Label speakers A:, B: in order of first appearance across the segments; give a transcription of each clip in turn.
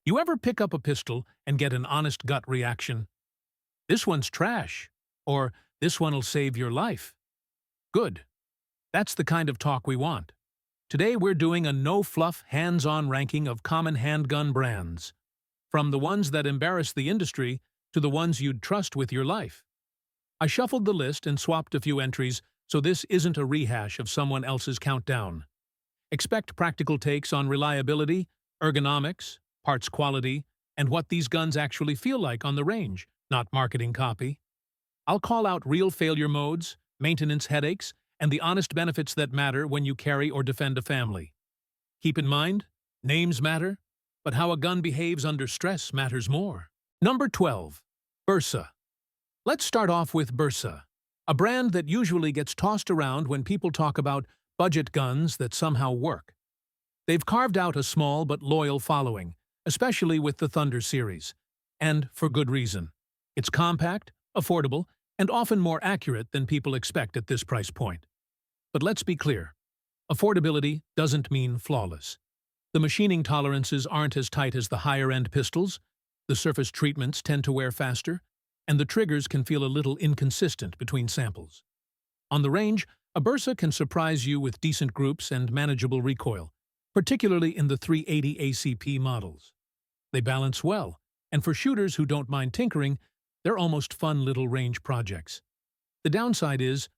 A: You ever pick up a pistol and get an honest gut reaction? This one's trash. Or this one'll save your life. Good. That's the kind of talk we want. Today we're doing a no-fluff, hands-on ranking of common handgun brands. From the ones that embarrass the industry to the ones you'd trust with your life. I shuffled the list and swapped a few entries, so this isn't a rehash of someone else's countdown. Expect practical takes on reliability, ergonomics, parts quality, and what these guns actually feel like on the range, not marketing copy. I'll call out real failure modes, maintenance headaches, and the honest benefits that matter when you carry or defend a family. Keep in mind, names matter, but how a gun behaves under stress matters more. Number 12. Bersa. Let's start off with Bersa, a brand that usually gets tossed around when people talk about budget guns that somehow work. They've carved out a small but loyal following, especially with the Thunder series. And for good reason. It's compact, affordable, and often more accurate than people expect at this price point. But let's be clear. Affordability doesn't mean flawless. The machining tolerances aren't as tight as the higher-end pistols, the surface treatments tend to wear faster, and the triggers can feel a little inconsistent between samples. On the range, a Bersa can surprise you with decent groups and manageable recoil, particularly in the 380 ACP models. They balance well, and for shooters who don't mind tinkering, they're almost fun little range projects. The downside is,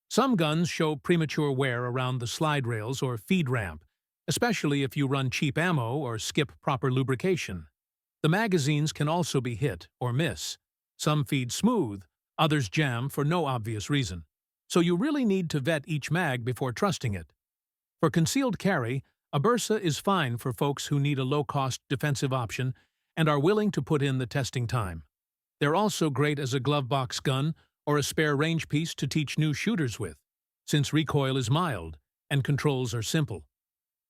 A: some guns show premature wear around the slide rails or feed ramp, especially if you run cheap ammo or skip proper lubrication. The magazines can also be hit or miss. Some feed smooth, others jam for no obvious reason. So you really need to vet each mag before trusting it. For concealed carry, a Bersa is fine for folks who need a low-cost defensive option and are willing to put in the testing time. They're also great as a glove box gun or a spare range piece to teach new shooters with, since recoil is mild and controls are simple.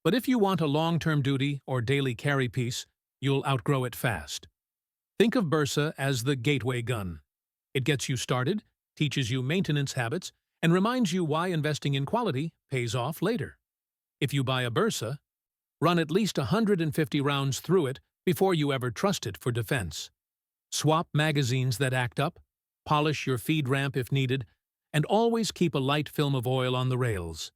A: But if you want a long-term duty or daily carry piece, you'll outgrow it fast. Think of Bersa as the gateway gun. It gets you started, teaches you maintenance habits, and reminds you why investing in quality pays off later. If you buy a Bersa, run at least 150 rounds through it before you ever trust it for defense. Swap magazines that act up, polish your feed ramp if needed, and always keep a light film of oil on the rails.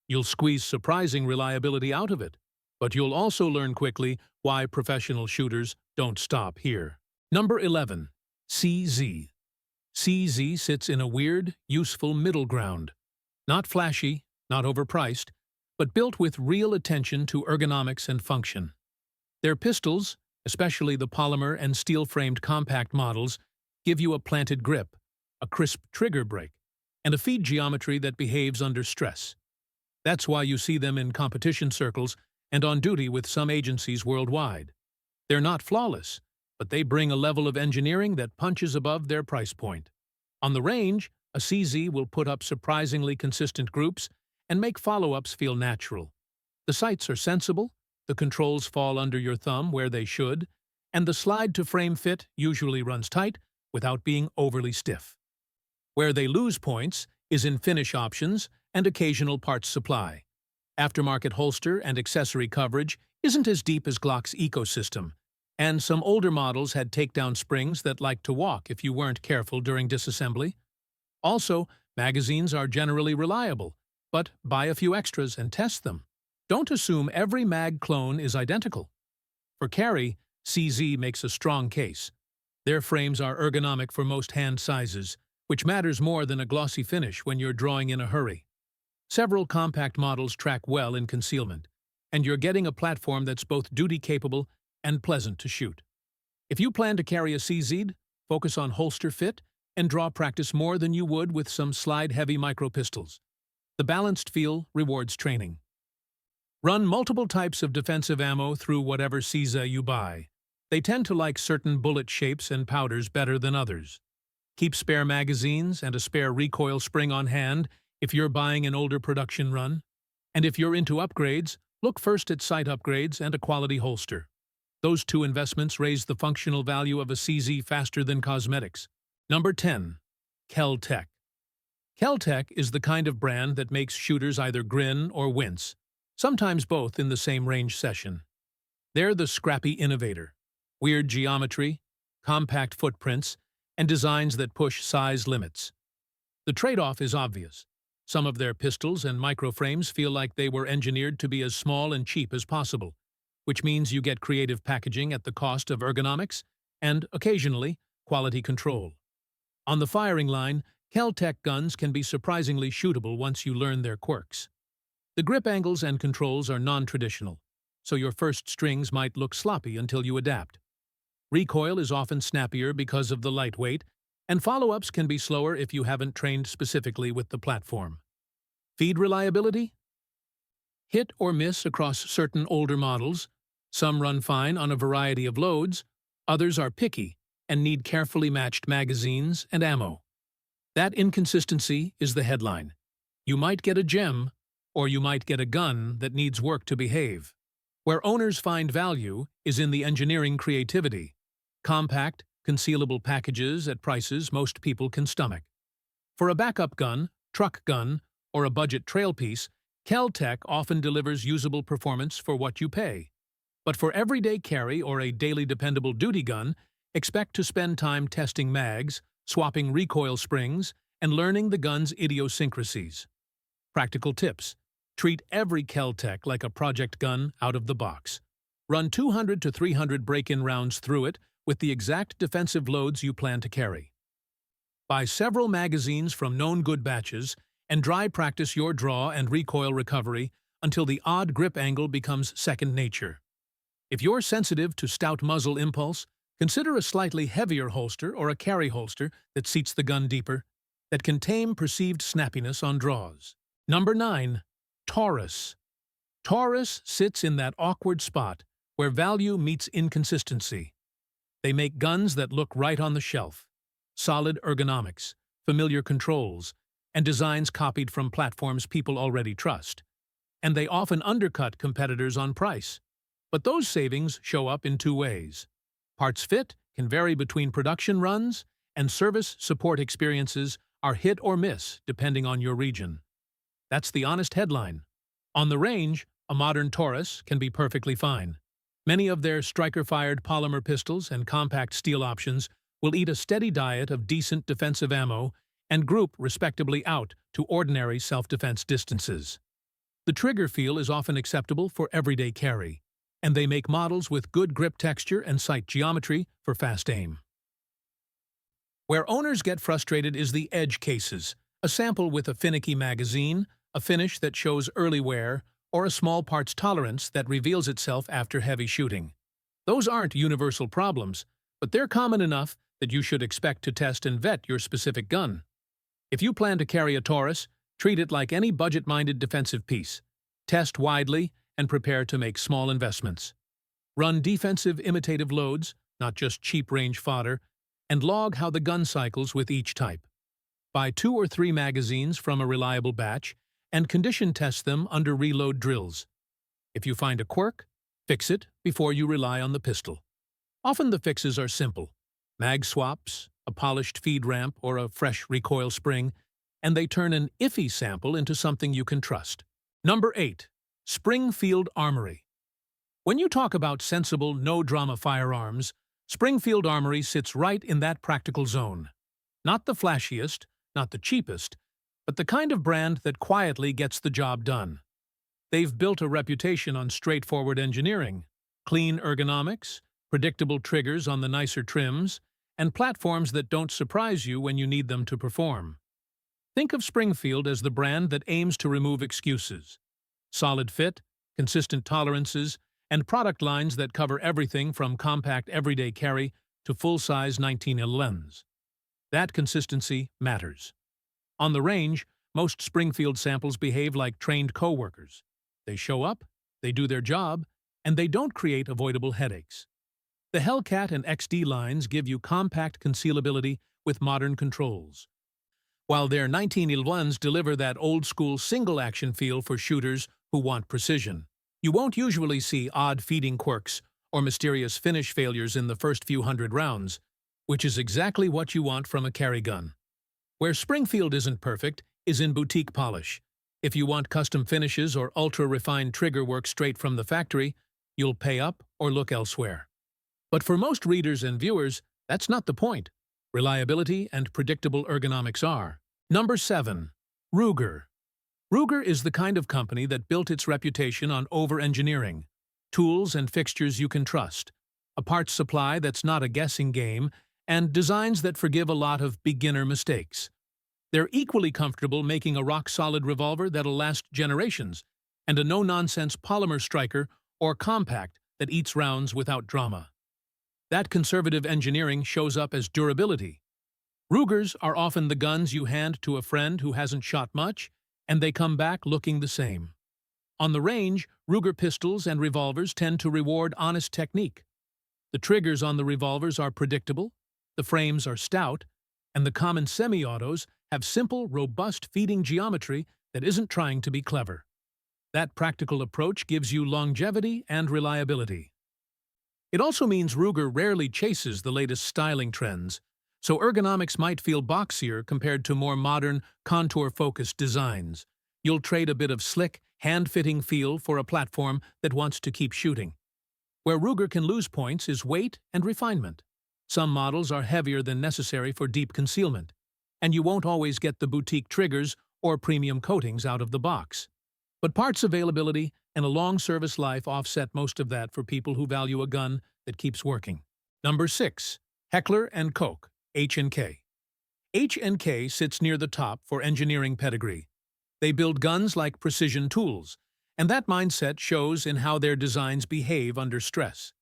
A: You'll squeeze surprising reliability out of it, but you'll also learn quickly why professional shooters don't stop here. Number 11. CZ. CZ sits in a weird, useful middle ground. Not flashy, not overpriced, but built with real attention to ergonomics and function. Their pistols, especially the polymer and steel-framed compact models, give you a planted grip, a crisp trigger break, and a feed geometry that behaves under stress. That's why you see them in competition circles and on duty with some agencies worldwide. They're not flawless, but they bring a level of engineering that punches above their price point. On the range, a CZ will put up surprisingly consistent groups and make follow-ups feel natural. The sights are sensible, the controls fall under your thumb where they should, and the slide-to-frame fit usually runs tight without being overly stiff. Where they lose points is in finish options and occasional parts supply. Aftermarket holster and accessory coverage isn't as deep as Glock's ecosystem, and some older models had takedown springs that liked to walk if you weren't careful during disassembly. Also, magazines are generally reliable, but buy a few extras and test them. Don't assume every mag clone is identical. For carry, CZ makes a strong case. Their frames are ergonomic for most hand sizes, which matters more than a glossy finish when you're drawing in a hurry. Several compact models track well in concealment, and you're getting a platform that's both duty-capable and pleasant to shoot. If you plan to carry a CZ, focus on holster fit and draw practice more than you would with some slide-heavy micro-pistols. The balanced feel rewards training. Run multiple types of defensive ammo through whatever CZ you buy. They tend to like certain bullet shapes and powders better than others. Keep spare magazines and a spare recoil spring on hand if you're buying an older production run. And if you're into upgrades, look first at sight upgrades and a quality holster. Those two investments raise the functional value of a CZ faster than cosmetics. Number 10. Kel-Tec. Kel-Tec is the kind of brand that makes shooters either grin or wince, sometimes both in the same range session. They're the scrappy innovator, weird geometry, compact footprints, and designs that push size limits. The trade-off is obvious. Some of their pistols and microframes feel like they were engineered to be as small and cheap as possible, which means you get creative packaging at the cost of ergonomics and, occasionally, quality control. On the firing line, Kel-Tec guns can be surprisingly shootable once you learn their quirks. The grip angles and controls are non-traditional, so your first strings might look sloppy until you adapt. Recoil is often snappier because of the lightweight, and follow-ups can be slower if you haven't trained specifically with the platform. Feed reliability? Hit or miss across certain older models. Some run fine on a variety of loads, others are picky and need carefully matched magazines and ammo. That inconsistency is the headline. You might get a gem, or you might get a gun that needs work to behave. Where owners find value is in the engineering creativity. Compact, concealable packages at prices most people can stomach. For a backup gun, truck gun, or a budget trail piece, Kel-Tec often delivers usable performance for what you pay. But for everyday carry or a daily dependable duty gun, expect to spend time testing mags, swapping recoil springs, and learning the gun's idiosyncrasies. Practical tips. Treat every Kel-Tec like a project gun out of the box. Run 200 to 300 break-in rounds through it with the exact defensive loads you plan to carry. Buy several magazines from known good batches and dry practice your draw and recoil recovery until the odd grip angle becomes second nature. If you're sensitive to stout muzzle impulse, consider a slightly heavier holster or a carry holster that seats the gun deeper, that can tame perceived snappiness on draws. Number 9. Taurus. Taurus sits in that awkward spot where value meets inconsistency. They make guns that look right on the shelf. Solid ergonomics, familiar controls, and designs copied from platforms people already trust. And they often undercut competitors on price. But those savings show up in two ways. Parts fit can vary between production runs, and service support experiences are hit or miss depending on your region. That's the honest headline. On the range, a modern Taurus can be perfectly fine. Many of their striker-fired polymer pistols and compact steel options will eat a steady diet of decent defensive ammo and group respectably out to ordinary self-defense distances. The trigger feel is often acceptable for everyday carry, and they make models with good grip texture and sight geometry for fast aim. Where owners get frustrated is the edge cases, a sample with a finicky magazine, a finish that shows early wear, or a small parts tolerance that reveals itself after heavy shooting. Those aren't universal problems, but they're common enough that you should expect to test and vet your specific gun. If you plan to carry a Taurus, treat it like any budget-minded defensive piece. Test widely and prepare to make small investments. Run defensive imitative loads, not just cheap range fodder, and log how the gun cycles with each type. Buy 2 or 3 magazines from a reliable batch and condition test them under reload drills. If you find a quirk, fix it before you rely on the pistol. Often the fixes are simple. Mag swaps, a polished feed ramp, or a fresh recoil spring, and they turn an iffy sample into something you can trust. Number 8. Springfield Armory. When you talk about sensible, no-drama firearms, Springfield Armory sits right in that practical zone. Not the flashiest, not the cheapest, but the kind of brand that quietly gets the job done. They've built a reputation on straightforward engineering, clean ergonomics, predictable triggers on the nicer trims, and platforms that don't surprise you when you need them to perform. Think of Springfield as the brand that aims to remove excuses. Solid fit, consistent tolerances, and product lines that cover everything from compact everyday carry to full-size 1911s. That consistency matters. On the range, most Springfield samples behave like trained co-workers. They show up, they do their job, and they don't create avoidable headaches. The Hellcat and XD lines give you compact concealability with modern controls, while their 1911s deliver that old-school single-action feel for shooters who want precision. You won't usually see odd feeding quirks or mysterious finish failures in the first few hundred rounds, which is exactly what you want from a carry gun. Where Springfield isn't perfect is in boutique polish. If you want custom finishes or ultra-refined trigger work straight from the factory, you'll pay up or look elsewhere. But for most readers and viewers, that's not the point. Reliability and predictable ergonomics are. Number 7. Ruger. Ruger is the kind of company that built its reputation on over-engineering, tools and fixtures you can trust, a parts supply that's not a guessing game, and designs that forgive a lot of beginner mistakes. They're equally comfortable making a rock-solid revolver that'll last generations, and a no-nonsense polymer striker or compact that eats rounds without drama. That conservative engineering shows up as durability. Rugers are often the guns you hand to a friend who hasn't shot much, and they come back looking the same. On the range, Ruger pistols and revolvers tend to reward honest technique. The triggers on the revolvers are predictable, the frames are stout, and the common semi-autos have simple, robust feeding geometry that isn't trying to be clever. That practical approach gives you longevity and reliability. It also means Ruger rarely chases the latest styling trends, so ergonomics might feel boxier compared to more modern, contour-focused designs. You'll trade a bit of slick, hand-fitting feel for a platform that wants to keep shooting. Where Ruger can lose points is weight and refinement. Some models are heavier than necessary for deep concealment, and you won't always get the boutique triggers or premium coatings out of the box. But parts availability and a long service life offset most of that for people who value a gun that keeps working. Number 6. Heckler & Koch, H&K. H&K sits near the top for engineering pedigree. They build guns like precision tools, and that mindset shows in how their designs behave under stress.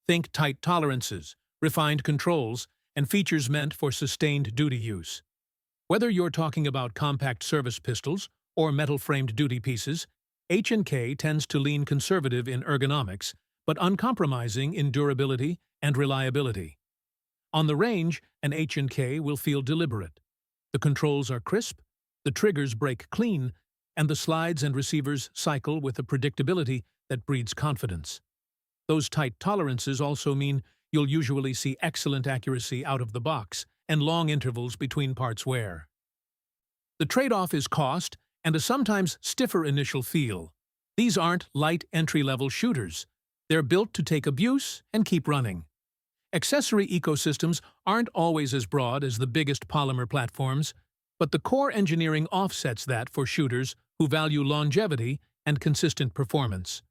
A: Think tight tolerances, refined controls, and features meant for sustained duty use. Whether you're talking about compact service pistols or metal-framed duty pieces, H&K tends to lean conservative in ergonomics, but uncompromising in durability and reliability. On the range, an H&K will feel deliberate. The controls are crisp, the triggers break clean, and the slides and receivers cycle with a predictability that breeds confidence. Those tight tolerances also mean you'll usually see excellent accuracy out of the box and long intervals between parts wear. The trade-off is cost and a sometimes stiffer initial feel. These aren't light entry-level shooters. They're built to take abuse and keep running. Accessory ecosystems aren't always as broad as the biggest polymer platforms, but the core engineering offsets that for shooters who value longevity and consistent performance.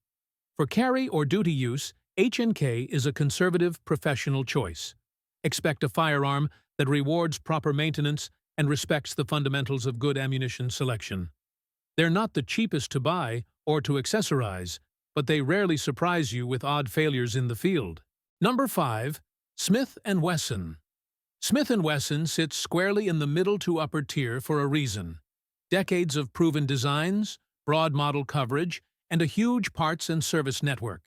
A: For carry or duty use, H&K is a conservative, professional choice. Expect a firearm that rewards proper maintenance and respects the fundamentals of good ammunition selection. They're not the cheapest to buy or to accessorize, but they rarely surprise you with odd failures in the field. Number 5. Smith & Wesson. Smith & Wesson sits squarely in the middle to upper tier for a reason. Decades of proven designs, broad model coverage, and a huge parts and service network.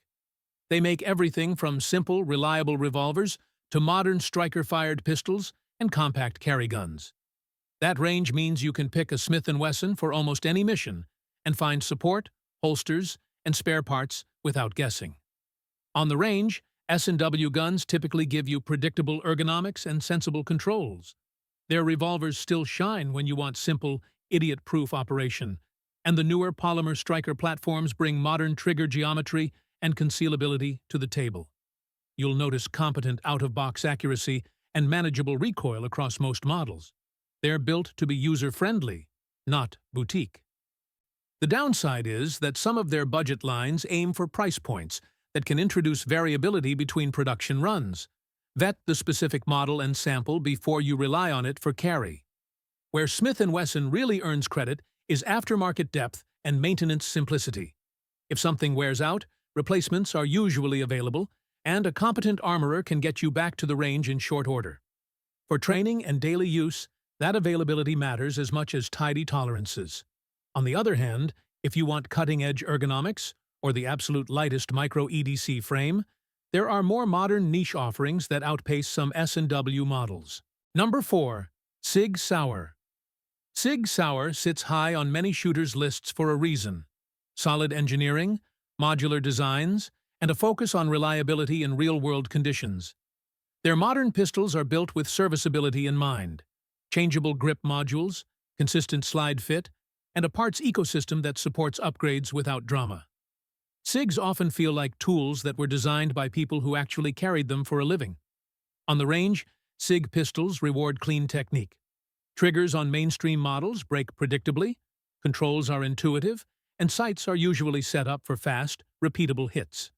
A: They make everything from simple, reliable revolvers to modern striker-fired pistols and compact carry guns. That range means you can pick a Smith & Wesson for almost any mission and find support, holsters, and spare parts without guessing. On the range, S&W guns typically give you predictable ergonomics and sensible controls. Their revolvers still shine when you want simple, idiot-proof operation, and the newer polymer striker platforms bring modern trigger geometry and concealability to the table. You'll notice competent out-of-box accuracy and manageable recoil across most models. They're built to be user-friendly, not boutique. The downside is that some of their budget lines aim for price points that can introduce variability between production runs. Vet the specific model and sample before you rely on it for carry. Where Smith & Wesson really earns credit is aftermarket depth and maintenance simplicity. If something wears out, replacements are usually available, and a competent armorer can get you back to the range in short order. For training and daily use, that availability matters as much as tidy tolerances. On the other hand, if you want cutting-edge ergonomics or the absolute lightest micro EDC frame, there are more modern niche offerings that outpace some S&W models. Number 4. Sig Sauer. Sig Sauer sits high on many shooters' lists for a reason. Solid engineering, modular designs, and a focus on reliability in real-world conditions. Their modern pistols are built with serviceability in mind. Changeable grip modules, consistent slide fit, and a parts ecosystem that supports upgrades without drama. SIGs often feel like tools that were designed by people who actually carried them for a living. On the range, SIG pistols reward clean technique. Triggers on mainstream models break predictably, controls are intuitive, and sights are usually set up for fast, repeatable hits.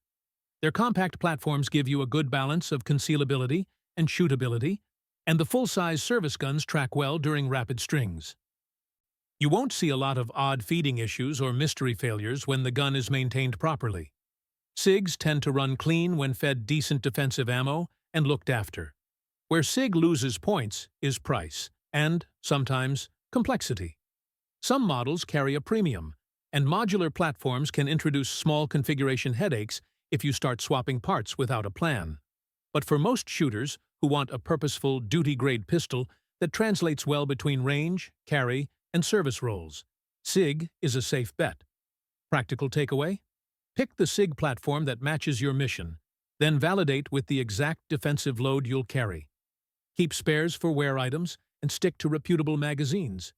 A: Their compact platforms give you a good balance of concealability and shootability, and the full-size service guns track well during rapid strings. You won't see a lot of odd feeding issues or mystery failures when the gun is maintained properly. SIGs tend to run clean when fed decent defensive ammo and looked after. Where SIG loses points is price and, sometimes, complexity. Some models carry a premium, and modular platforms can introduce small configuration headaches if you start swapping parts without a plan. But for most shooters who want a purposeful, duty-grade pistol that translates well between range, carry, and service roles, SIG is a safe bet. Practical takeaway? Pick the SIG platform that matches your mission, then validate with the exact defensive load you'll carry. Keep spares for wear items and stick to reputable magazines.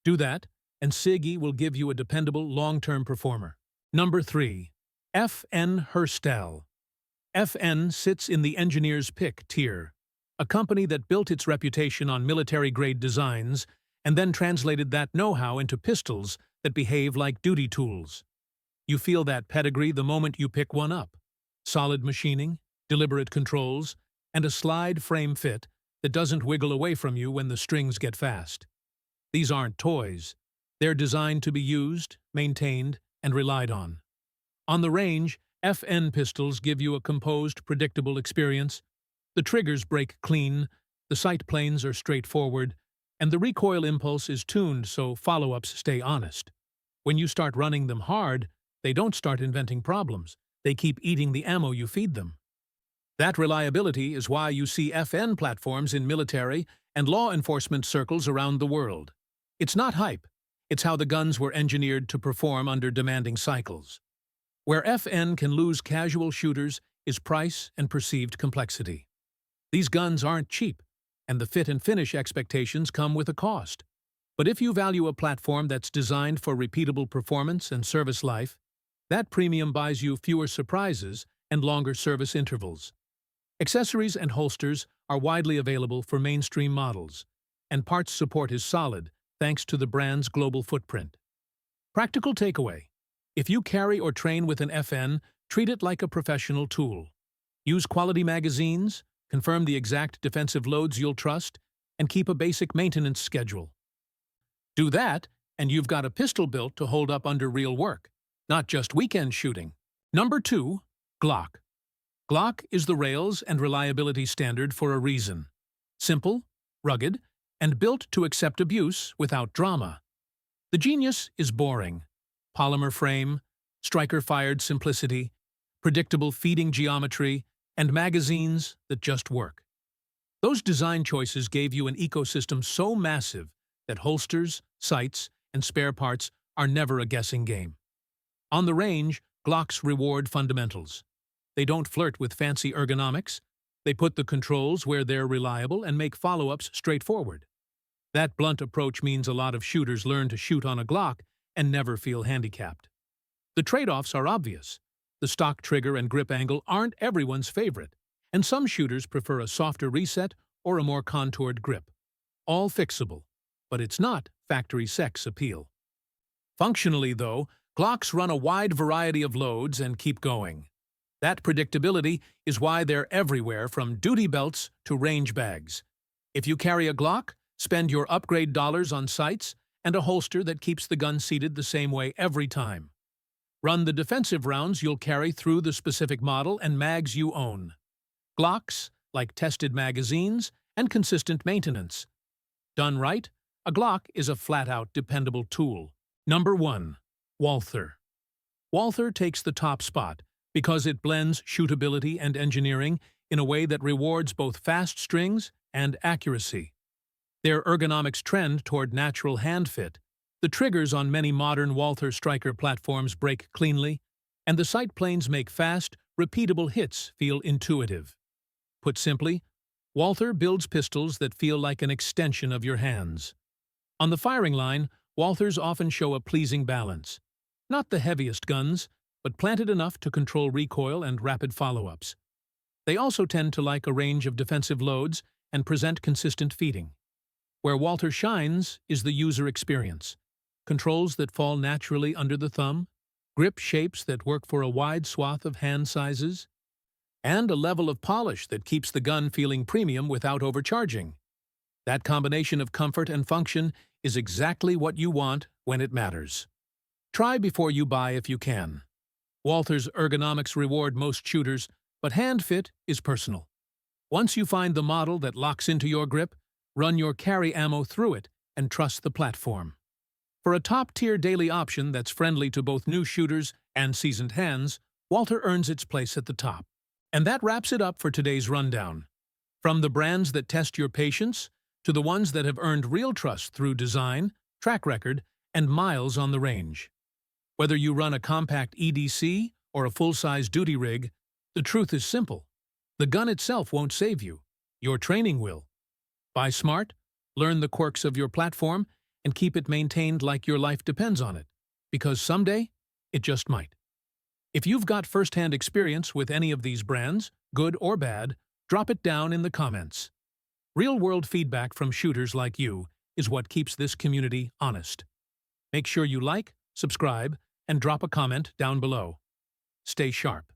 A: Do that, and SIG will give you a dependable, long-term performer. Number 3. FN Herstal. FN sits in the engineer's pick tier, a company that built its reputation on military-grade designs and then translated that know-how into pistols that behave like duty tools. You feel that pedigree the moment you pick one up. Solid machining, deliberate controls, and a slide frame fit that doesn't wiggle away from you when the strings get fast. These aren't toys. They're designed to be used, maintained, and relied on. On the range, FN pistols give you a composed, predictable experience. The triggers break clean, the sight planes are straightforward, and the recoil impulse is tuned so follow-ups stay honest. When you start running them hard, they don't start inventing problems. They keep eating the ammo you feed them. That reliability is why you see FN platforms in military and law enforcement circles around the world. It's not hype. It's how the guns were engineered to perform under demanding cycles. Where FN can lose casual shooters is price and perceived complexity. These guns aren't cheap, and the fit and finish expectations come with a cost. But if you value a platform that's designed for repeatable performance and service life, that premium buys you fewer surprises and longer service intervals. Accessories and holsters are widely available for mainstream models, and parts support is solid thanks to the brand's global footprint. Practical takeaway: if you carry or train with an FN, treat it like a professional tool. Use quality magazines, confirm the exact defensive loads you'll trust, and keep a basic maintenance schedule. Do that, and you've got a pistol built to hold up under real work, not just weekend shooting. Number 2. Glock. Glock is the rails and reliability standard for a reason. Simple, rugged, and built to accept abuse without drama. The genius is boring. Polymer frame, striker-fired simplicity, predictable feeding geometry, and magazines that just work. Those design choices gave you an ecosystem so massive that holsters, sights, and spare parts are never a guessing game. On the range, Glocks reward fundamentals. They don't flirt with fancy ergonomics. They put the controls where they're reliable and make follow-ups straightforward. That blunt approach means a lot of shooters learn to shoot on a Glock and never feel handicapped. The trade-offs are obvious. The stock trigger and grip angle aren't everyone's favorite, and some shooters prefer a softer reset or a more contoured grip. All fixable, but it's not factory sex appeal. Functionally, though, Glocks run a wide variety of loads and keep going. That predictability is why they're everywhere, from duty belts to range bags. If you carry a Glock, spend your upgrade dollars on sights and a holster that keeps the gun seated the same way every time. Run the defensive rounds you'll carry through the specific model and mags you own. Glocks, like tested magazines and consistent maintenance. Done right, a Glock is a flat-out dependable tool. Number 1. Walther. Walther takes the top spot because it blends shootability and engineering in a way that rewards both fast strings and accuracy. Their ergonomics trend toward natural hand fit. The triggers on many modern Walther striker platforms break cleanly, and the sight planes make fast, repeatable hits feel intuitive. Put simply, Walther builds pistols that feel like an extension of your hands. On the firing line, Walthers often show a pleasing balance. Not the heaviest guns, but planted enough to control recoil and rapid follow-ups. They also tend to like a range of defensive loads and present consistent feeding. Where Walther shines is the user experience. Controls that fall naturally under the thumb, grip shapes that work for a wide swath of hand sizes, and a level of polish that keeps the gun feeling premium without overcharging. That combination of comfort and function is exactly what you want when it matters. Try before you buy if you can. Walther's ergonomics reward most shooters, but hand fit is personal. Once you find the model that locks into your grip, run your carry ammo through it and trust the platform. For a top-tier daily option that's friendly to both new shooters and seasoned hands, Walther earns its place at the top. And that wraps it up for today's rundown. From the brands that test your patience to the ones that have earned real trust through design, track record, and miles on the range. Whether you run a compact EDC or a full-size duty rig, the truth is simple. The gun itself won't save you. Your training will. Buy smart, learn the quirks of your platform, and keep it maintained like your life depends on it, because someday, it just might. If you've got first-hand experience with any of these brands, good or bad, drop it down in the comments. Real-world feedback from shooters like you is what keeps this community honest. Make sure you like, subscribe, and drop a comment down below. Stay sharp.